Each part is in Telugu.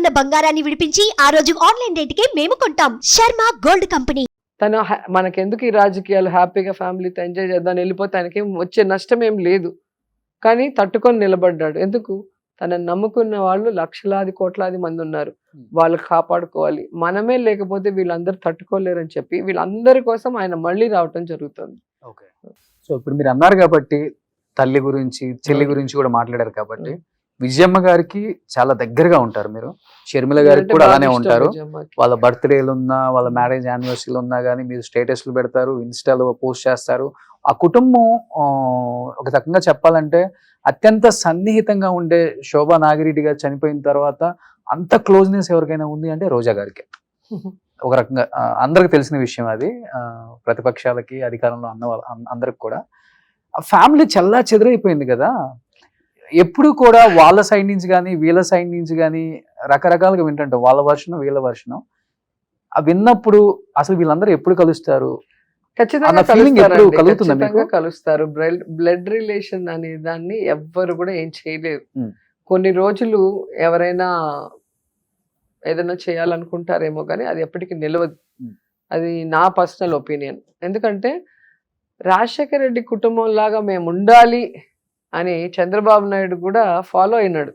ఉన్న బంగారాన్ని విడిపించి ఆ రోజు ఆన్లైన్ రేటుకే మేము కొంటాం. Sharma gold company. తను మనకెందుకు ఈ రాజకీయాలు, హ్యాపీగా ఫ్యామిలీతో ఎంజాయ్ చేద్దాం వెళ్ళిపోతే ఆయనకేం వచ్చే నష్టం ఏం లేదు. కానీ తట్టుకొని నిలబడ్డాడు. ఎందుకు? తనని నమ్ముకున్న వాళ్ళు లక్షలాది కోట్లాది మంది ఉన్నారు. వాళ్ళకి కాపాడుకోవాలి. మనమే లేకపోతే వీళ్ళందరూ తట్టుకోలేరని చెప్పి వీళ్ళందరి కోసం ఆయన మళ్ళీ రావటం జరుగుతుంది. ఓకే. సో ఇప్పుడు మీరు అన్నారు కాబట్టి తల్లి గురించి, చెల్లి గురించి కూడా మాట్లాడారు కాబట్టి విజయమ్మ గారికి చాలా దగ్గరగా ఉంటారు మీరు. షర్మిల గారికి కూడా అలానే ఉంటారు. వాళ్ళ బర్త్డేలు ఉన్నా, వాళ్ళ మ్యారేజ్ యానివర్సరీలు ఉన్నా కానీ మీరు స్టేటస్లు పెడతారు, ఇన్స్టాలో పోస్ట్ చేస్తారు. ఆ కుటుంబం ఒక రకంగా చెప్పాలంటే అత్యంత సన్నిహితంగా ఉండే శోభా నాగిరెడ్డి గారు చనిపోయిన తర్వాత అంత క్లోజ్నెస్ ఎవరికైనా ఉంది అంటే రోజా గారికి. ఒక రకంగా అందరికి తెలిసిన విషయం అది. ప్రతిపక్షాలకి, అధికారంలో అందరికి కూడా ఫ్యామిలీ చల్లా చెదరైపోయింది కదా. ఎప్పుడు కూడా వాళ్ళ సైడ్ నుంచి కానీ వీళ్ళ సైడ్ నుంచి కానీ రకరకాలుగా వింటుంటాం, వాళ్ళ వర్షను వీళ్ళ వర్షను. విన్నప్పుడు అసలు వీళ్ళందరూ ఎప్పుడు కలుస్తారు? ఖచ్చితంగా కలుస్తారు. బ్లడ్ రిలేషన్ అనే దాన్ని ఎవ్వరు కూడా ఏం చేయలేరు. కొన్ని రోజులు ఎవరైనా ఏదైనా చేయాలనుకుంటారేమో కానీ అది ఎప్పటికీ నిలవదు. అది నా పర్సనల్ ఒపీనియన్. ఎందుకంటే రాజశేఖర రెడ్డి కుటుంబం లాగా మేము ఉండాలి అని చంద్రబాబు నాయుడు కూడా ఫాలో అయినాడు.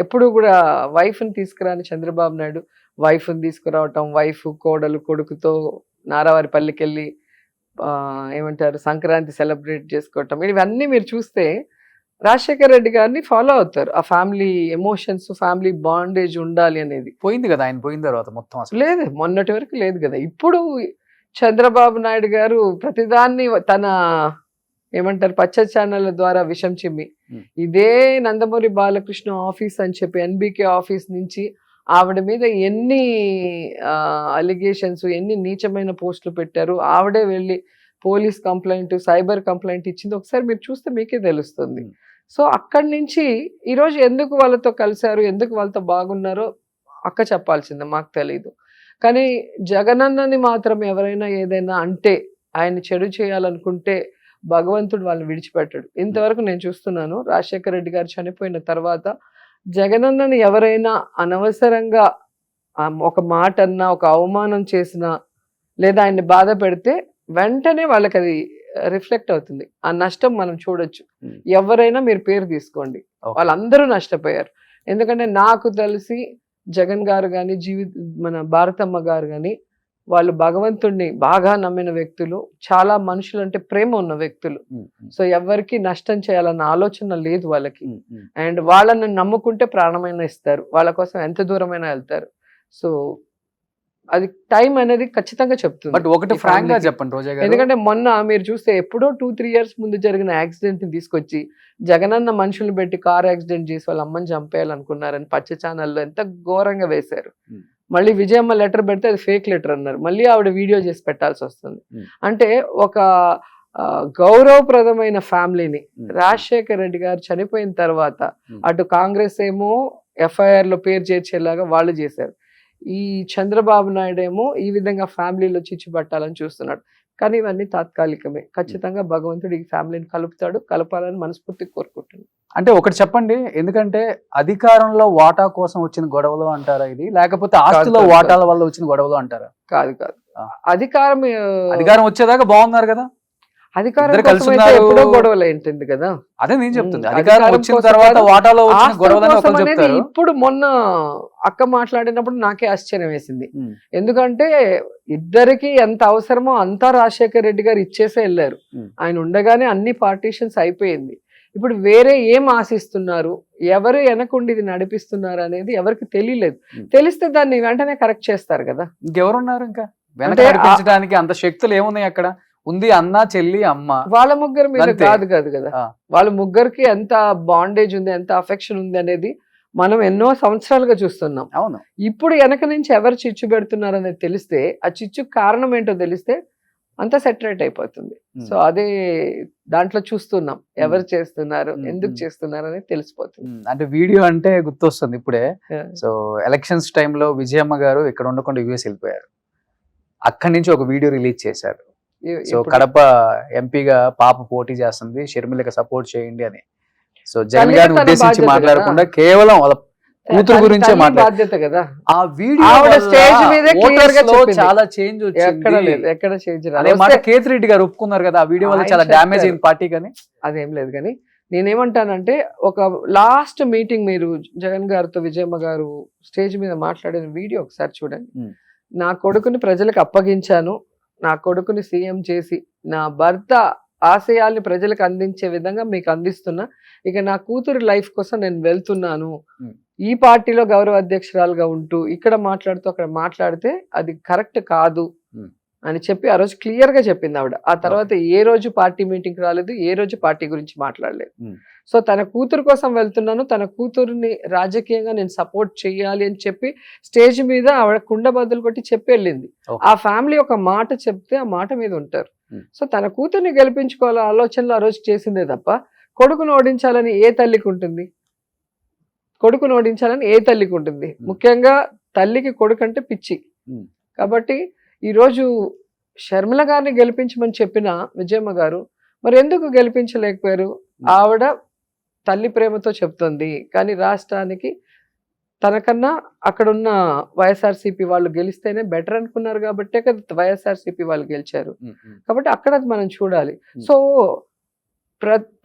ఎప్పుడు కూడా వైఫ్ని తీసుకురాని చంద్రబాబు నాయుడు వైఫ్ని తీసుకురావటం, వైఫ్ కోడలు కొడుకుతో నారావారిపల్లికి వెళ్ళి ఏమంటారు సంక్రాంతి సెలబ్రేట్ చేసుకోవటం, ఇవన్నీ మీరు చూస్తే రాజశేఖర రెడ్డి గారిని ఫాలో అవుతారు. ఆ ఫ్యామిలీ ఎమోషన్స్, ఫ్యామిలీ బాండేజ్ ఉండాలి అనేది. పోయింది కదా ఆయన పోయిన తర్వాత మొత్తం అసలు లేదు, మొన్నటి వరకు లేదు కదా. ఇప్పుడు చంద్రబాబు నాయుడు గారు ప్రతిదాన్ని తన ఏమంటారు పచ్చ ఛానళ్ళ ద్వారా విషం చిమ్మి, ఇదే నందమూరి బాలకృష్ణ ఆఫీస్ అని చెప్పి ఎన్బికే ఆఫీస్ నుంచి ఆవిడ మీద ఎన్ని అలిగేషన్స్, ఎన్ని నీచమైన పోస్టులు పెట్టారు. ఆవిడే వెళ్ళి పోలీస్ కంప్లైంట్, సైబర్ కంప్లైంట్ ఇచ్చింది. ఒకసారి మీరు చూస్తే మీకే తెలుస్తుంది. సో అక్కడి నుంచి ఈరోజు ఎందుకు వాళ్ళతో కలిశారు, ఎందుకు వాళ్ళతో బాగున్నారో అక్క చెప్పాల్సిందే, మాకు తెలీదు. కానీ జగనన్నని మాత్రం ఎవరైనా ఏదైనా అంటే, ఆయన చెడు చేయాలనుకుంటే భగవంతుడు వాళ్ళని విడిచిపెట్టాడు. ఇంతవరకు నేను చూస్తున్నాను. రాజశేఖర రెడ్డి గారు చనిపోయిన తర్వాత జగనన్నని ఎవరైనా అనవసరంగా ఒక మాట అన్నా, ఒక అవమానం చేసినా, లేదా ఆయన్ని బాధ పెడితే వెంటనే వాళ్ళకి అది రిఫ్లెక్ట్ అవుతుంది. ఆ నష్టం మనం చూడొచ్చు. ఎవరైనా మీరు పేరు తీసుకోండి, వాళ్ళందరూ నష్టపోయారు. ఎందుకంటే నాకు తెలిసి జగన్ గారు కానీ, మన భారతమ్మ గారు కానీ వాళ్ళు భగవంతుడిని బాగా నమ్మిన వ్యక్తులు, చాలా మనుషులు అంటే ప్రేమ ఉన్న వ్యక్తులు. సో ఎవరికి నష్టం చేయాలన్న ఆలోచన లేదు వాళ్ళకి. అండ్ వాళ్ళని నమ్ముకుంటే ప్రాణమైనా ఇస్తారు, వాళ్ళ కోసం ఎంత దూరమైనా వెళ్తారు. సో అది టైం అనేది ఖచ్చితంగా చెప్తుంది. బట్ ఒకటి ఫ్రాంక్ గా చెప్పండి రోజా గారు, ఎందుకంటే మొన్న మీరు చూస్తే ఎప్పుడో 2-3 years ముందు జరిగిన యాక్సిడెంట్ ని తీసుకొచ్చి జగనన్న మనుషులు పెట్టి కార్ యాక్సిడెంట్ చేసి వాళ్ళ అమ్మని చంపేయాలనుకున్నారని పచ్చ ఛానల్లో ఎంత ఘోరంగా వేశారు. మళ్ళీ విజయమ్మ లెటర్ పెడితే అది ఫేక్ లెటర్ అన్నారు. మళ్ళీ ఆవిడ వీడియో చేసి పెట్టాల్సి వస్తుంది. అంటే ఒక గౌరవప్రదమైన ఫ్యామిలీని రాజశేఖర రెడ్డి గారు చనిపోయిన తర్వాత అటు కాంగ్రెస్ ఏమో ఎఫ్ఐఆర్ లో పేరు చేర్చేలాగా వాళ్ళు చేశారు. ఈ చంద్రబాబు నాయుడు ఏమో ఈ విధంగా ఫ్యామిలీలో చిచ్చు పట్టాలని చూస్తున్నాడు. కానీ ఇవన్నీ తాత్కాలికమే. ఖచ్చితంగా భగవంతుడు ఈ ఫ్యామిలీని కలపాలని మనస్ఫూర్తిగా కోరుకుంటున్నాను. అంటే ఒకటి చెప్పండి, ఎందుకంటే అధికారంలో వాటా కోసం వచ్చిన గొడవలు అంటారా ఇది, లేకపోతే ఆస్తిలో వాటాల వల్ల వచ్చిన గొడవలు అంటారా? కాదు, అధికారం వచ్చేదాకా బాగున్నారు కదా, అధికారం ఎప్పుడో గొడవలు ఏంటింది కదా. అదే నేను చెప్తుంది, అధికారం వచ్చిన తర్వాత వాటాలో వచ్చిన గొడవలు. ఇప్పుడు మొన్న అక్క మాట్లాడినప్పుడు నాకే ఆశ్చర్యం వేసింది. ఎందుకంటే ఇద్దరికి ఎంత అవసరమో అంతా రాజశేఖర రెడ్డి గారు ఇచ్చేసే వెళ్ళారు. ఆయన ఉండగానే అన్ని పార్టీషన్స్ అయిపోయింది. ఇప్పుడు వేరే ఏం ఆశిస్తున్నారు, ఎవరు వెనకుండి ఇది నడిపిస్తున్నారు అనేది ఎవరికి తెలియలేదు. తెలిస్తే దాన్ని వెంటనే కరెక్ట్ చేస్తారు కదా. ఇంకెవరున్నారు ఇంకా వెనక? అంత శక్తులు ఏమున్నాయి అక్కడ? ఉంది అన్న, చెల్లి, అమ్మ, వాళ్ళ ముగ్గురు మీద కాదు కదా. వాళ్ళ ముగ్గురికి ఎంత బాండేజ్ ఉంది, ఎంత అఫెక్షన్ ఉంది అనేది మనం ఎన్నో సంవత్సరాలుగా చూస్తున్నాం. అవును. ఇప్పుడు వెనక నుంచి ఎవరు చిచ్చు పెడుతున్నారు అనేది తెలిస్తే, ఆ చిచ్చు కారణం ఏంటో తెలిస్తే అంతా సెటరేట్ అయిపోతుంది. సో అదే దాంట్లో చూస్తున్నాం, ఎవరు చేస్తున్నారు, ఎందుకు చేస్తున్నారు అనేది తెలిసిపోతుంది. అంటే వీడియో అంటే గుర్తొస్తుంది ఇప్పుడే. సో ఎలక్షన్స్ టైంలో విజయమ్మ గారు ఇక్కడ ఉండకుండా యూఎస్ వెళ్ళిపోయారు. అక్కడి నుంచి ఒక వీడియో రిలీజ్ చేశారు. సో కడప ఎంపీగా పాప పోటీ చేస్తుంది, షర్మిలకి సపోర్ట్ చేయండి అని. సో జగన్ గారిని ఉద్దేశించి మాట్లాడకుండా కేవలం వాళ్ళ కూతురు గురించే తల్లి మాట్లాడు. బాధ్యత కదా. ఆ వీడియో ఆవిడ వల్ల స్టేజ్ మీదే clear గా voters లో చెప్పింది. చాలా చేంజ్ ఎక్కడ లేదు, వచ్చింది. ఎక్కడ చేంజ్ అదే మాట కేతి రెడ్డి గారు ఒప్పుకున్నారు కదా, ఆ వీడియో వల్ల ఆయన చాలా డ్యామేజ్ చెప్పారు. అయింది పార్టీ కానీ. అదేం లేదు కానీ నేనేమంటానంటే, ఒక లాస్ట్ మీటింగ్ మీరు జగన్ గారితో విజయమ్మ గారు స్టేజ్ మీద మాట్లాడిన వీడియో ఒకసారి చూడండి. Hmm. నా కొడుకుని ప్రజలకు అప్పగించాను, నా కొడుకుని సీఎం చేసి నా భర్త ఆశయాల్ని ప్రజలకు అందించే విధంగా మీకు అందిస్తున్నా, ఇక నా కూతురు లైఫ్ కోసం నేను వెళ్తున్నాను. Hmm. ఈ పార్టీలో గౌరవ అధ్యక్షురాలుగా ఉంటూ ఇక్కడ మాట్లాడుతూ అక్కడ మాట్లాడితే అది కరెక్ట్ కాదు Hmm. అని చెప్పి ఆ రోజు క్లియర్ గా చెప్పింది ఆవిడ. ఆ తర్వాత ఏ రోజు పార్టీ మీటింగ్ రాలేదు, ఏ రోజు పార్టీ గురించి మాట్లాడలేదు. Hmm. సో తన కూతురు కోసం వెళ్తున్నాను, తన కూతురుని రాజకీయంగా నేను సపోర్ట్ చేయాలి అని చెప్పి స్టేజ్ మీద ఆవిడ కుండ బద్దలు కొట్టి చెప్పి వెళ్ళింది. Okay. ఆ ఫ్యామిలీ ఒక మాట చెప్తే ఆ మాట మీద ఉంటారు. Hmm. సో తన కూతుర్ని గెలిపించుకోవాల ఆలోచనలో ఆ రోజు చేసిందే తప్ప కొడుకును ఓడించాలని ఏ తల్లికి ఉంటుంది? కొడుకును ఓడించాలని ఏ తల్లికి ఉంటుంది? ముఖ్యంగా తల్లికి కొడుకు అంటే పిచ్చి. Hmm. కాబట్టి ఈరోజు షర్మిల గారిని గెలిపించమని చెప్పిన విజయమ్మ గారు మరి ఎందుకు గెలిపించలేకపోయారు? ఆవిడ తల్లి ప్రేమతో చెప్తుంది, కానీ రాష్ట్రానికి తనకన్నా అక్కడున్న వైఎస్ఆర్సీపీ వాళ్ళు గెలిస్తేనే బెటర్ అనుకున్నారు కాబట్టే కదా వైఎస్ఆర్సీపీ వాళ్ళు గెలిచారు. కాబట్టి అక్కడ అది మనం చూడాలి. సో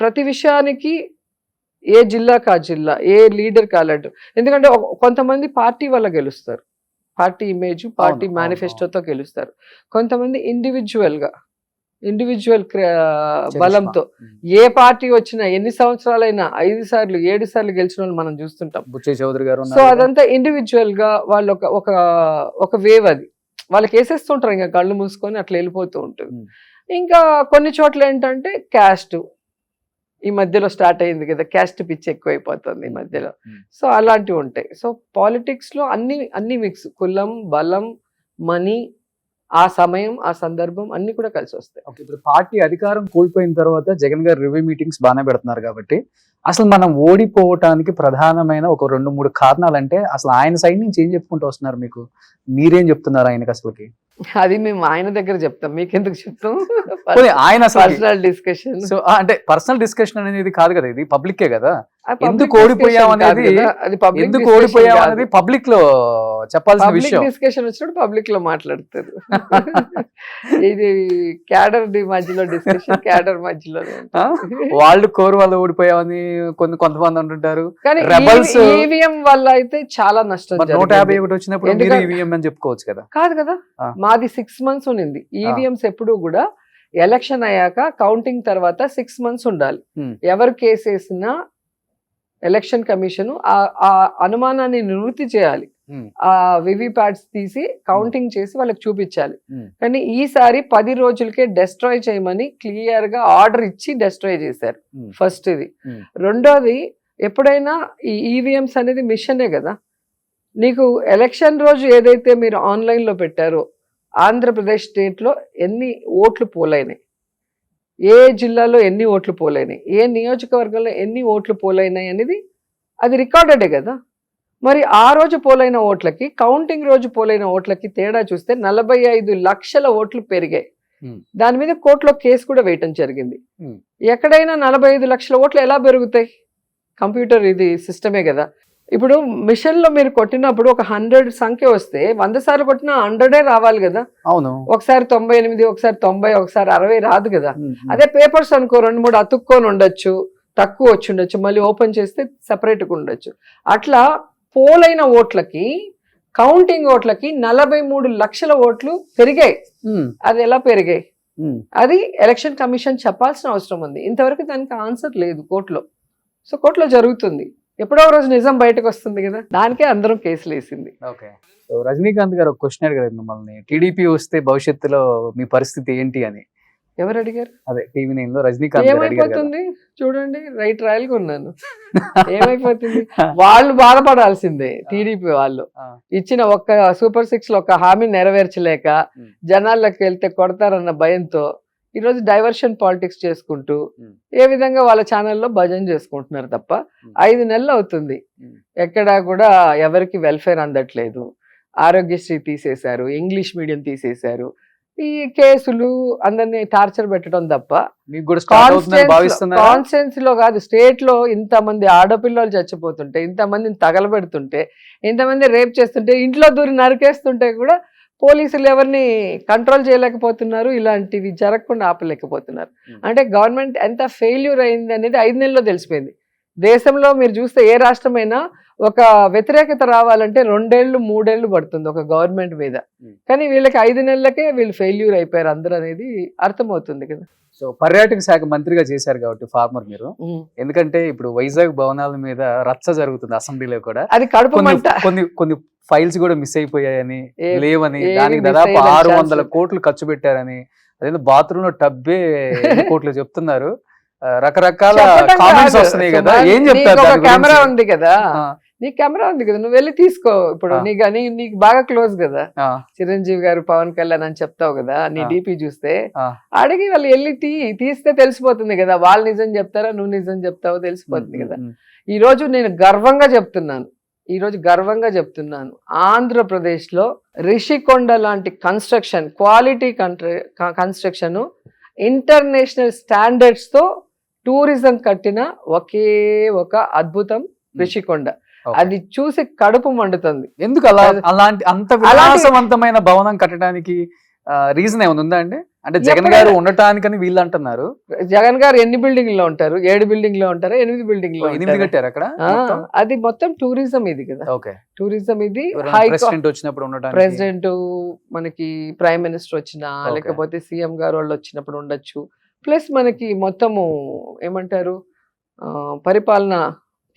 ప్రతి విషయానికి ఏ జిల్లాకి ఆ జిల్లా, ఏ లీడర్ కాలడు. ఎందుకంటే కొంతమంది పార్టీ వల్ల గెలుస్తారు, పార్టీ ఇమేజ్, పార్టీ మేనిఫెస్టోతో గెలుస్తారు. కొంతమంది ఇండివిజువల్ బలంతో ఏ పార్టీ వచ్చినా ఎన్ని సంవత్సరాలైనా 5 సార్లు 7 సార్లు గెలిచిన వాళ్ళు మనం చూస్తుంటాం. బుచ్చయ్య చౌదరి గారు. సో అదంతా ఇండివిజువల్ గా వాళ్ళు ఒక వేవ్, అది వాళ్ళకి వేసేస్తుంటారు, ఇంకా కళ్ళు మూసుకొని అట్లా వెళ్ళిపోతూ ఉంటుంది. ఇంకా కొన్ని చోట్ల ఏంటంటే క్యాస్ట్ ఈ మధ్యలో స్టార్ట్ అయింది కదా, క్యాస్ట్ పిచ్చి ఎక్కువైపోతుంది ఈ మధ్యలో. సో అలాంటివి ఉంటాయి. సో పాలిటిక్స్ లో అన్ని మిక్స్, కులం, బలం, మనీ, ఆ సమయం, ఆ సందర్భం అన్ని కూడా కలిసి వస్తాయి. ఇప్పుడు పార్టీ అధికారం కోల్పోయిన తర్వాత జగన్ గారు రివ్యూ మీటింగ్స్ బాగానే పెడుతున్నారు కాబట్టి అసలు మనం ఓడిపోవటానికి ప్రధానమైన ఒక 2-3 కారణాలు అంటే అసలు ఆయన సైడ్ నుంచి ఏం చెప్పుకుంటూ వస్తున్నారు? మీరేం చెప్తున్నారు ఆయనకి అసలుకి? అది మేము ఆయన దగ్గర చెప్తాం, మీకెందుకు చెప్తాం? ఆయన పర్సనల్ డిస్కషన్. సో అంటే పర్సనల్ డిస్కషన్ అనేది కాదు కదా, ఇది పబ్లికే కదా. ఎందుకు ఓడిపోయాం అనేది పబ్లిక్ లో చెప్పాల్సిన విషయం. డిస్కషన్ వచ్చినప్పుడు పబ్లిక్ లో మాట్లాడతారు. ఇది క్యాడర్ మధ్యలో డిస్కషన్, క్యాడర్ మధ్యలో వాళ్ళు కోరు వల్ల ఓడిపోయామని కొంతమంది అంటుంటారు. కానీ ఈవీఎం వల్ల అయితే చాలా నష్టం. 151 వచ్చినప్పుడు ఈవీఎం అని చెప్పుకోవచ్చు కదా. కాదు కదా, మాది 6 months ఉన్నింది. ఈవీఎంస్ ఎప్పుడు కూడా ఎలక్షన్ అయ్యాక కౌంటింగ్ తర్వాత 6 months ఉండాలి. ఎవరు కేసు వేసినా ఎలక్షన్ కమిషన్ ఆ అనుమానాన్ని నివృత్తి చేయాలి. ఆ వివిప్యాట్స్ తీసి కౌంటింగ్ చేసి వాళ్ళకి చూపించాలి. కానీ ఈసారి 10 రోజులకే డెస్ట్రాయ్ చేయమని క్లియర్ గా ఆర్డర్ ఇచ్చి డెస్ట్రాయ్ చేశారు. ఫస్ట్ ఇది. రెండోది, ఎప్పుడైనా ఈ ఈవీఎంస్ అనేది మిషనే కదా. నీకు ఎలక్షన్ రోజు ఏదైతే మీరు ఆన్లైన్ లో పెట్టారో, ఆంధ్రప్రదేశ్ స్టేట్ లో ఎన్ని ఓట్లు పోలైనాయి, ఏ జిల్లాలో ఎన్ని ఓట్లు పోలైనాయి, ఏ నియోజకవర్గంలో ఎన్ని ఓట్లు పోలైనాయి అనేది అది రికార్డెడే కదా. మరి ఆ రోజు పోలైన ఓట్లకి, కౌంటింగ్ రోజు పోలైన ఓట్లకి తేడా చూస్తే 45 లక్షల ఓట్లు పెరిగాయి. దాని మీద కోర్టులో కేసు కూడా వేయటం జరిగింది. ఎక్కడైనా 45 లక్షల ఓట్లు ఎలా పెరుగుతాయి? కంప్యూటర్ ఇది సిస్టమే కదా. ఇప్పుడు మిషన్ లో మీరు కొట్టినప్పుడు ఒక 100 సంఖ్య వస్తే 100 సార్లు కొట్టినా 100 రావాలి కదా. అవును, ఒకసారి 98, ఒకసారి 90, ఒకసారి 60 రాదు కదా. అదే పేపర్స్ అనుకో 2-3 అతుక్కొని ఉండొచ్చు, తక్కువ వచ్చి ఉండొచ్చు, మళ్ళీ ఓపెన్ చేస్తే సెపరేట్గా ఉండొచ్చు. అట్లా పోలైన ఓట్లకి, కౌంటింగ్ ఓట్లకి 43 లక్షల ఓట్లు పెరిగాయి. అది ఎలా పెరిగాయి? అది ఎలక్షన్ కమిషన్ చెప్పాల్సిన అవసరం ఉంది. ఇంతవరకు దానికి ఆన్సర్ లేదు కోర్టులో. సో కోర్టులో జరుగుతుంది, ఎప్పుడో రోజు నిజం బయటకు వస్తుంది కదా, దానికే అందరం కేసులు వేసింది. ఓకే, సో రజనీకాంత్ గారు ఒక క్వశ్చన్ అడిగారు మిమ్మల్ని, టీడీపీ వస్తే భవిష్యత్తులో మీ పరిస్థితి ఏంటి అని. ఎవరు అడిగారు? అదే టీవీ9 లో రజనీకాంత్ ఏమైపోతుంది చూడండి, రైట్ రాయల్ గా ఉన్నాను. ఏమైపోతుంది? వాళ్ళు బాధపడాల్సిందే. టీడీపీ వాళ్ళు ఇచ్చిన ఒక్క సూపర్ 6 లో ఒక హామీ నెరవేర్చలేక జనాల్లోకి వెళ్తే కొడతారన్న భయంతో ఈరోజు డైవర్షన్ పాలిటిక్స్ చేసుకుంటూ ఏ విధంగా వాళ్ళ ఛానల్లో భజన చేసుకుంటున్నారు తప్ప 5 నెలలు అవుతుంది, ఎక్కడా కూడా ఎవరికి వెల్ఫేర్ అందట్లేదు. ఆరోగ్యశ్రీ తీసేశారు, ఇంగ్లీష్ మీడియం తీసేశారు, ఈ కేసులు అందరినీ టార్చర్ పెట్టడం తప్ప మీకు కూడా స్టార్ట్ అవుతుందని భావిస్తున్నారా? కాన్స్టెన్స్ లో కాదు, స్టేట్ లో ఇంతమంది ఆడపిల్లలు చచ్చిపోతుంటే, ఇంతమందిని తగలబెడుతుంటే, ఇంతమంది రేప్ చేస్తుంటే, ఇంట్లో దూరి నరికేస్తుంటే కూడా పోలీసులు ఎవరిని కంట్రోల్ చేయలేకపోతున్నారు, ఇలాంటివి జరగకుండా ఆపలేకపోతున్నారు. అంటే గవర్నమెంట్ ఎంత ఫెయిల్యూర్ అయింది అనేది 5 నెలల్లో తెలిసిపోయింది. దేశంలో మీరు చూస్తే ఏ రాష్ట్రమైనా ఒక వ్యతిరేకత రావాలంటే 2 ఏళ్ళు 3 ఏళ్ళు పడుతుంది ఒక గవర్నమెంట్ మీద. కానీ వీళ్ళకి 5 నెలలకే వీళ్ళు ఫెయిల్యూర్ అయిపోయారు అందరూ అనేది అర్థమవుతుంది కదా. సో పర్యాటక శాఖ మంత్రిగా చేశారు కాబట్టి ఫార్మర్ మీరు, ఎందుకంటే ఇప్పుడు వైజాగ్ భవనాల మీద రచ్చ జరుగుతుంది అసెంబ్లీలో కూడా. అది కడుపు మంట. కొన్ని ఫైల్స్ కూడా మిస్ అయిపోయాయని, లేవని, ఏవి దానికి miss దాదాపు అయ్యే 600 కోట్లు ఖర్చు పెట్టారని, అదేదో బాత్రూమ్ లో టబ్బే ఎన్ని కోట్లు చెప్తున్నారు. రకరకాల చెప్పటం కామెంట్స్ కాదు. వస్తున్నాయి కదా, సుమారు ఏం చెప్తారు నీకు ఒక దాని కెమెరా గురించి? ఉంది కదా, ఆ, నీ కెమెరా ఉంది కదా, నువ్వు వెళ్ళి తీసుకో. ఇప్పుడు ఆ. నీకు బాగా క్లోజ్ కదా ఆ, చిరంజీవి గారు, పవన్ కళ్యాణ్ అని చెప్తావు కదా, నీ ఆ. డిపి చూస్తే ఆ. అడిగి వాళ్ళు వెళ్ళి తీస్తే తెలిసిపోతుంది కదా, వాళ్ళు నిజం చెప్తారా నువ్వు నిజం చెప్తావో తెలిసిపోతుంది కదా. ఈ రోజు నేను గర్వంగా చెప్తున్నాను, ఆంధ్రప్రదేశ్ లో రిషికొండ లాంటి construction, quality construction, international standards తో టూరిజం కట్టిన ఒకే ఒక అద్భుతం రిషికొండ. Okay. అది చూసి కడుపు మండుతుంది. ఎందుకు అలాంటి అంత విలాసవంతమైన భవనం కట్టడానికి రీజన్ ఏమైనా ఉందా అండి? అంటే జగన్ గారు ఉండటానికని వీళ్ళు అంటున్నారు. జగన్ గారు ఎన్ని బిల్డింగ్ లో ఉంటారు? 7 బిల్డింగ్ లో ఉంటారా? 8 బిల్డింగ్ లో 8 కట్టారు అక్కడ. అది మొత్తం టూరిజం ఇది కదా. ఓకే, టూరిజం ఇది. ప్రెసిడెంట్ వచ్చినప్పుడు ఉండటానికి, ప్రెసిడెంట్, మనకి ప్రైమ్ మినిస్టర్ వచ్చినా, Okay. లేకపోతే సీఎం గారు వాళ్ళు వచ్చినప్పుడు ఉండొచ్చు. ప్లస్ మనకి మొత్తము ఏమంటారు, పరిపాలన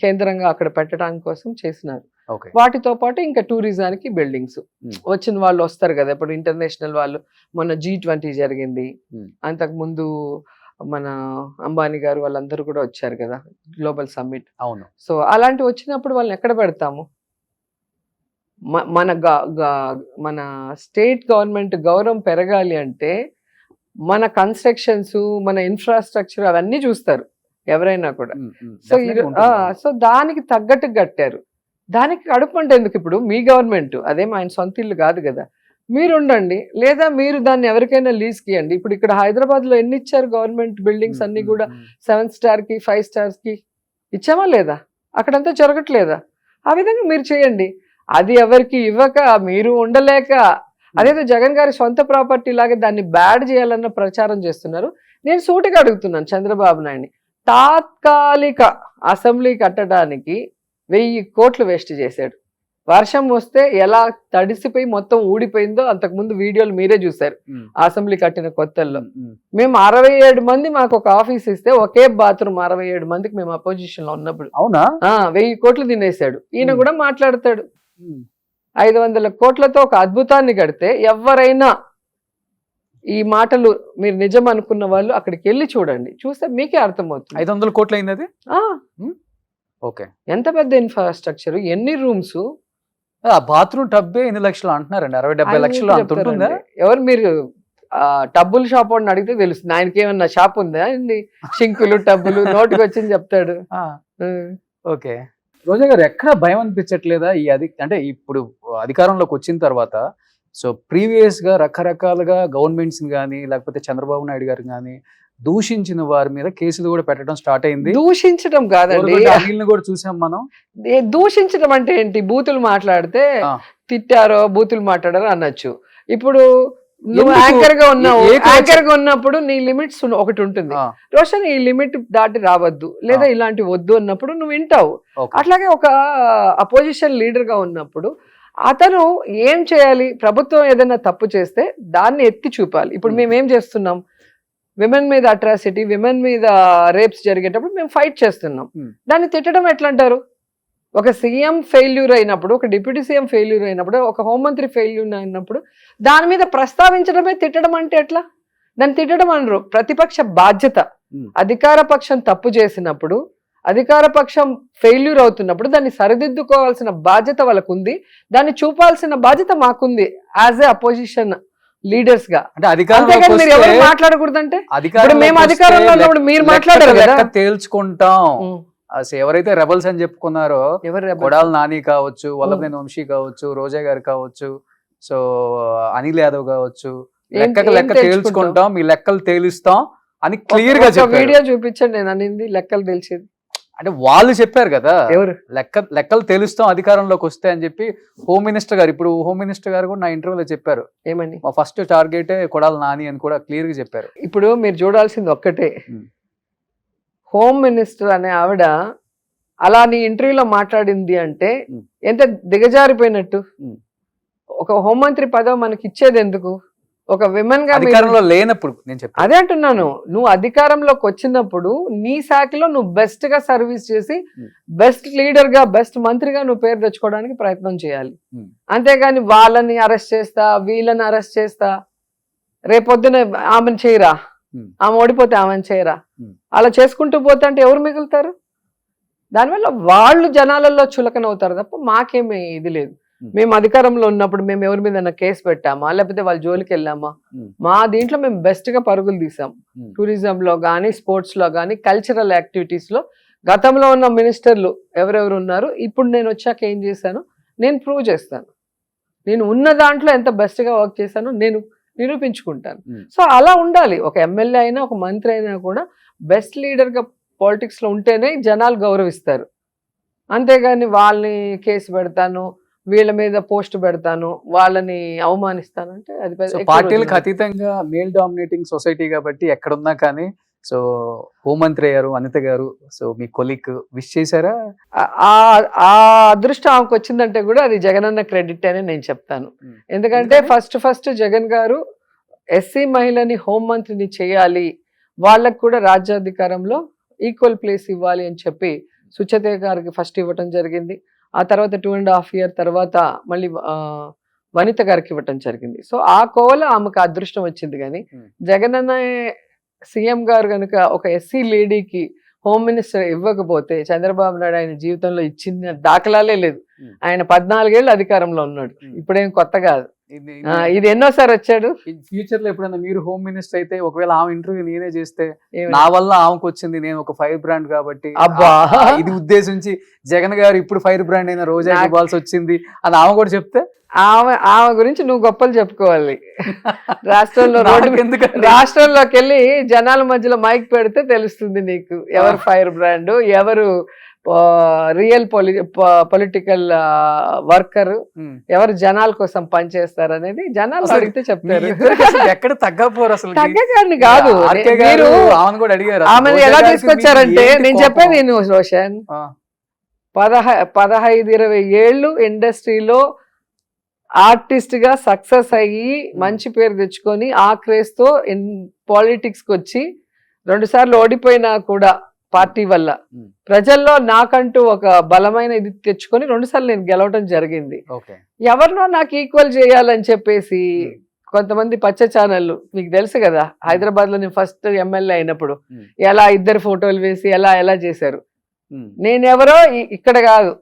కేంద్రంగా అక్కడ పెట్టడానికి కోసం చేసినారు. ఓకే, వాటితో పాటు ఇంకా టూరిజానికి బిల్డింగ్స్ వచ్చిన వాళ్ళు వస్తారు కదా. ఇప్పుడు ఇంటర్నేషనల్ వాళ్ళు, మొన్న G20 జరిగింది, అంతకు ముందు మన అంబానీ గారు వాళ్ళందరూ కూడా వచ్చారు కదా, గ్లోబల్ సమ్మిట్. అవును. సో అలాంటివి వచ్చినప్పుడు వాళ్ళని ఎక్కడ పెడతాము? మన స్టేట్ గవర్నమెంట్ గౌరవం పెరగాలి అంటే మన కన్స్ట్రక్షన్స్, మన ఇన్ఫ్రాస్ట్రక్చర్ అవన్నీ చూస్తారు ఎవరైనా కూడా. సో దానికి తగ్గట్టు కట్టారు. దానికి కడుపు అంటే ఎందుకు? ఇప్పుడు మీ గవర్నమెంట్ అదేం ఆయన సొంత ఇల్లు కాదు కదా, మీరు ఉండండి, లేదా మీరు దాన్ని ఎవరికైనా లీజ్కి ఇవ్వండి. ఇప్పుడు ఇక్కడ హైదరాబాద్ లో ఎన్ని ఇచ్చారు గవర్నమెంట్ బిల్డింగ్స్ అన్ని కూడా? 7 స్టార్ కి 5 స్టార్స్ కి ఇచ్చామా లేదా? అక్కడంతా జరగట్లేదా? ఆ విధంగా మీరు చేయండి. అది ఎవరికి ఇవ్వక మీరు ఉండలేక, అదేదో జగన్ గారి సొంత ప్రాపర్టీ లాగా దాన్ని బ్యాడ్ చేయాలన్న ప్రచారం చేస్తున్నారు. నేను సూటిగా అడుగుతున్నాను చంద్రబాబు నాయుడిని, తాత్కాలిక అసెంబ్లీ కట్టడానికి 1000 కోట్లు వేస్ట్ చేశాడు. వర్షం వస్తే ఎలా తడిసిపోయి మొత్తం ఊడిపోయిందో అంతకుముందు వీడియోలు మీరే చూశారు. అసెంబ్లీ కట్టిన కొత్తల్లో మేము 67 మంది మాకు ఒక ఆఫీస్ ఇస్తే ఒకే బాత్రూమ్ 67 మందికి మేము అపోజిషన్ లో ఉన్నప్పుడు. అవునా? 1000 కోట్లు తినేశాడు. ఈయన కూడా మాట్లాడతాడు. 500 కోట్లతో ఒక అద్భుతాన్ని కడితే ఎవరైనా ఈ మాటలు మీరు నిజం అనుకున్న వాళ్ళు అక్కడికి వెళ్ళి చూడండి, చూస్తే మీకే అర్థమవుతుంది. 500 కోట్లు అయింది అది. ఓకే, ఎంత పెద్ద ఇన్ఫ్రాస్ట్రక్చర్, ఎన్ని రూమ్స్, బాత్రూమ్ టబ్బే 8 లక్షలు అంటున్నారండి. 60-70 లక్షలు అంత ఉంటుందా? ఎవరు మీరు టబ్బుల షాప్ వాడిని అడిగితే తెలుస్తుంది. ఆయనకి ఏమన్నా షాప్ ఉందా? షింకులు టబ్బులు నోటికి వచ్చింది చెప్తాడు. ఓకే, రోజా గారు ఎక్కడ భయం అనిపించట్లేదా అంటే ఇప్పుడు అధికారంలోకి వచ్చిన తర్వాత? సో ప్రీవియస్ గా రకరకాలుగా గవర్నమెంట్స్ కానీ, లేకపోతే చంద్రబాబు నాయుడు గారు కానీ దూషించిన వారి మీద కేసులు కూడా పెట్టడం స్టార్ట్ అయింది. దూషించడం కాదండి, అనిల్ని కూడా చూసాం మనం. దూషించడం అంటే ఏంటి? బూతులు మాట్లాడితే తిట్టారో బూతులు మాట్లాడారో అనొచ్చు. ఇప్పుడు నువ్వు యాంకర్ గా ఉన్నావు, యాంకర్ గా ఉన్నప్పుడు నీ లిమిట్స్ ఒకటి ఉంటుంది. రోషన్ ఈ లిమిట్ దాటి రావద్దు, లేదా ఇలాంటి వద్దు అన్నప్పుడు నువ్వు వింటావు. అట్లాగే ఒక అపోజిషన్ లీడర్ గా ఉన్నప్పుడు అతను ఏం చేయాలి? ప్రభుత్వం ఏదైనా తప్పు చేస్తే దాన్ని ఎత్తి చూపాలి. ఇప్పుడు మేము ఏం చేస్తున్నాం? విమెన్ మీద అట్రాసిటీ, విమెన్ మీద రేప్స్ జరిగేటప్పుడు మేము ఫైట్ చేస్తున్నాం. దాన్ని తిట్టడం ఎట్లా అంటారు? ఒక సీఎం ఫెయిల్యూర్ అయినప్పుడు, ఒక డిప్యూటీ సీఎం ఫెయిల్యూర్ అయినప్పుడు, ఒక హోంమంత్రి ఫెయిల్యూర్ అయినప్పుడు దాని మీద ప్రస్తావించడమే తిట్టడం అంటే ఎట్లా? దాన్ని తిట్టడం అనరు. ప్రతిపక్ష బాధ్యత. అధికార పక్షం తప్పు చేసినప్పుడు, అధికార పక్షం ఫెయిల్యూర్ అవుతున్నప్పుడు దాన్ని సరిదిద్దుకోవాల్సిన బాధ్యత వాళ్ళకు ఉంది, దాన్ని చూపాల్సిన బాధ్యత మాకుంది యాజ్ ఏ అపోజిషన్ లీడర్స్ గా. అంటే మీరు ఎవరు మాట్లాడకూడదంటే, మేము అధికారంలో ఉన్నప్పుడు మీరు మాట్లాడారు కదా, తేల్చుకుంటాం. ఎవరైతే రెబల్స్ అని చెప్పుకున్నారో, కొడాలి నాని కావచ్చు, వల్లభనేని వంశీ కావచ్చు, రోజా గారు కావచ్చు, సో అనిల్ యాదవ్ కావచ్చు, లెక్క తేల్చుకుంటాం, మీ లెక్కలు తేలుస్తాం అని క్లియర్ గా చెప్పారు. వీడియో చూపించండి నేను అనింది లెక్కలు తెలిసేది. అంటే వాళ్ళు చెప్పారు కదా, ఎవరు లెక్కలు తెలుస్తాం అధికారంలోకి వస్తే అని చెప్పి. హోమ్ మినిస్టర్ గారు, ఇప్పుడు హోమ్ మినిస్టర్ గారు కూడా నా ఇంటర్వ్యూలో చెప్పారు, ఏమని మా ఫస్ట్ టార్గెటే కొడాలి నాని అని కూడా క్లియర్ గా చెప్పారు. ఇప్పుడు మీరు చూడాల్సింది ఒక్కటే, హోమ్ మినిస్టర్ అనే ఆవిడ అలా నీ ఇంటర్వ్యూలో మాట్లాడింది అంటే ఎంత దిగజారిపోయినట్టు. ఒక హోంమంత్రి పదవి మనకి ఇచ్చేది ఎందుకు? ఒక విమెన్ గా అధికారంలో లేనప్పుడు నేను చెప్పాను. అదే అంటున్నాను, నువ్వు అధికారంలోకి వచ్చినప్పుడు నీ శాఖలో నువ్వు బెస్ట్ గా సర్వీస్ చేసి బెస్ట్ లీడర్ గా బెస్ట్ మంత్రిగా నువ్వు పేరు తెచ్చుకోవడానికి ప్రయత్నం చేయాలి. అంతేగాని వాళ్ళని అరెస్ట్ చేస్తా వీళ్ళని అరెస్ట్ చేస్తా, రేపొద్దున ఆమెను చేయరా, ఆమె ఓడిపోతే ఆమెను చేయరా, అలా చేసుకుంటూ పోతే అంటే ఎవరు మిగులుతారు? దానివల్ల వాళ్ళు జనాలలో చులకన అవుతారు తప్ప మాకేమీ ఇది లేదు. మేము అధికారంలో ఉన్నప్పుడు మేము ఎవరి మీద కేసు పెట్టామా, లేకపోతే వాళ్ళ జోలికి వెళ్ళామా? మా దీంట్లో మేము బెస్ట్ గా పరుగులు తీసాం. టూరిజం లో కానీ, స్పోర్ట్స్ లో కానీ, కల్చరల్ యాక్టివిటీస్ లో గతంలో ఉన్న మినిస్టర్లు ఎవరెవరు ఉన్నారు, ఇప్పుడు నేను వచ్చాక ఏం చేశాను నేను ప్రూవ్ చేస్తాను. నేను ఉన్న దాంట్లో ఎంత బెస్ట్ గా వర్క్ చేశానో నేను నిరూపించుకుంటాను. సో అలా ఉండాలి. ఒక ఎమ్మెల్యే అయినా ఒక మంత్రి అయినా కూడా బెస్ట్ లీడర్ గా పాలిటిక్స్ లో ఉంటేనే జనాలు గౌరవిస్తారు. అంతేగాని వాళ్ళని కేసు పెడతాను, వీళ్ళ మీద పోస్ట్ పెడతాను, వాళ్ళని అవమానిస్తాను అంటే అది పార్టీలకు అతీతంగా మేల్ డామినేటింగ్ సొసైటీ కాబట్టి ఎక్కడున్నా కానీ. సో హోంమంత్రి గారు అనిత గారు, సో మీ కొలీగ్ విష్ చేశారా? ఆ అదృష్టం ఆమెకు వచ్చిందంటే కూడా అది జగనన్న క్రెడిట్ అని నేను చెప్తాను. ఎందుకంటే ఫస్ట్ జగన్ గారు ఎస్సీ మహిళని హోంమంత్రిని చేయాలి, వాళ్ళకు కూడా రాజ్యాధికారంలో ఈక్వల్ ప్లేస్ ఇవ్వాలి అని చెప్పి సుచతే గారికి ఫస్ట్ ఇవ్వటం జరిగింది. ఆ తర్వాత 2.5 years తర్వాత మళ్ళీ వనిత గారికి ఇవ్వటం జరిగింది. సో ఆ కోవలో ఆమెకు అదృష్టం వచ్చింది. కానీ జగనన్న సీఎం గారు కనుక ఒక ఎస్సీ లేడీకి హోమ్ మినిస్టర్ ఇవ్వకపోతే చంద్రబాబు నాయుడు ఆయన జీవితంలో ఇచ్చిన దాఖలాలే లేదు. ఆయన 14 ఏళ్ళు అధికారంలో ఉన్నాడు, ఇప్పుడేం కొత్త కాదు. ఇది ఎన్నోసారి వచ్చాడు. ఫ్యూచర్ లో ఎప్పుడైనా మీరు హోమ్ మినిస్టర్ అయితే, ఒకవేళ ఆమె ఇంటర్వ్యూ నేనే చేస్తే, నా వల్ల ఆమెకు వచ్చింది, నేను ఒక ఫైర్ బ్రాండ్ కాబట్టి అబ్బా ఇది ఉద్దేశించి జగన్ గారు ఇప్పుడు ఫైర్ బ్రాండ్ అయిన రోజా ఇవ్వాల్సి వచ్చింది అని ఆమె కూడా చెప్తే, ఆమె గురించి నువ్వు గొప్పలు చెప్పుకోవాలి. రాష్ట్రంలో రాష్ట్రంలోకి వెళ్ళి జనాల మధ్యలో మైక్ పెడితే తెలుస్తుంది నీకు ఎవరు ఫైర్ బ్రాండ్, ఎవరు రియల్ పొలిటికల్ వర్కర్, ఎవరు జనాల కోసం పనిచేస్తారు అనేది జనాలు అడిగితే చెప్తారు. ఎక్కడ తగ్గపోరు అసలు. తగ్గని కాదు, ఆమెను ఎలా తీసుకొచ్చారంటే నేను చెప్పేది నువ్వు రోషన్, 15-20 ఏళ్ళు ఇండస్ట్రీలో ఆర్టిస్ట్ గా సక్సెస్ అయ్యి మంచి పేరు తెచ్చుకొని ఆ క్రేజ్ తో పాలిటిక్స్ కి వచ్చి 2 సార్లు ఓడిపోయినా కూడా పార్టీ వల్ల ప్రజల్లో నాకంటూ ఒక బలమైన ఇది తెచ్చుకొని 2 సార్లు నేను గెలవడం జరిగింది. ఎవరినో నాకు ఈక్వల్ చేయాలని చెప్పేసి కొంతమంది పచ్చ ఛానళ్ళు, మీకు తెలుసు కదా హైదరాబాద్ లో నేను ఫస్ట్ ఎమ్మెల్యే అయినప్పుడు ఎలా 2 ఫోటోలు వేసి ఎలా చేశారు. నేనెవరో ఇక్కడ కాదు,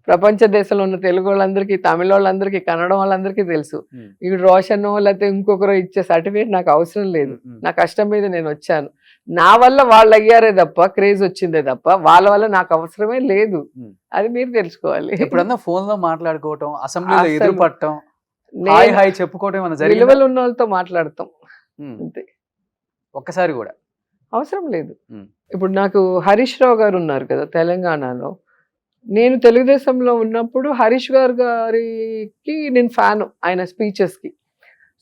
ప్రపంచ దేశంలో ఉన్న తెలుగు వాళ్ళందరికీ, తమిళ వాళ్ళందరికీ, కన్నడ వాళ్ళందరికీ తెలుసు. ఇప్పుడు రోషన్ లేకపోతే ఇంకొకరు ఇచ్చే సర్టిఫికేట్ నాకు అవసరం లేదు. నా కష్టం మీద నేను వచ్చాను. నా వల్ల వాళ్ళు అయ్యారే తప్ప, క్రేజ్ వచ్చిందే తప్ప వాళ్ళ వల్ల నాకు అవసరమే లేదు. అది మీరు తెలుసుకోవాలి. ఎప్పుడన్నా ఫోన్ లో మాట్లాడుకోవటం, అసెంబ్లీలో ఎదురుపడటం, చెప్పుకోవటం, విలువలు ఉన్న వాళ్ళతో మాట్లాడతాం అంతే. ఒక్కసారి కూడా అవసరం లేదు. ఇప్పుడు నాకు హరీష్ రావు గారు ఉన్నారు కదా తెలంగాణలో, నేను తెలుగుదేశంలో ఉన్నప్పుడు హరీష్ గారికి నేను ఫ్యాన్, ఆయన స్పీచెస్ కి.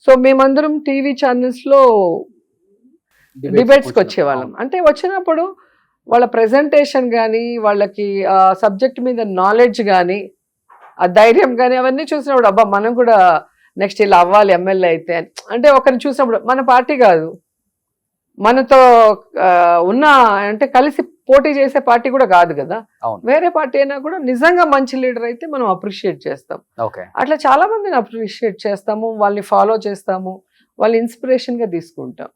సో మేమందరం టీవీ ఛానల్స్ లో డిబేట్స్కి వచ్చేవాళ్ళం. అంటే వచ్చినప్పుడు వాళ్ళ ప్రెజెంటేషన్ కానీ, వాళ్ళకి ఆ సబ్జెక్ట్ మీద నాలెడ్జ్ కానీ, ఆ ధైర్యం కానీ అవన్నీ చూసినప్పుడు అబ్బా మనం కూడా నెక్స్ట్ ఇలా అవ్వాలి ఎమ్మెల్యే అయితే. అంటే ఒకరిని చూసినప్పుడు మన పార్టీ కాదు, మనతో ఉన్న అంటే కలిసి పోటీ చేసే పార్టీ కూడా కాదు కదా, వేరే పార్టీ అయినా కూడా నిజంగా మంచి లీడర్ అయితే మనం అప్రిషియేట్ చేస్తాం. అట్లా చాలా మందిని అప్రిషియేట్ చేస్తాము, వాళ్ళని ఫాలో చేస్తాము, వాళ్ళ ఇన్స్పిరేషన్ గా తీసుకుంటాం.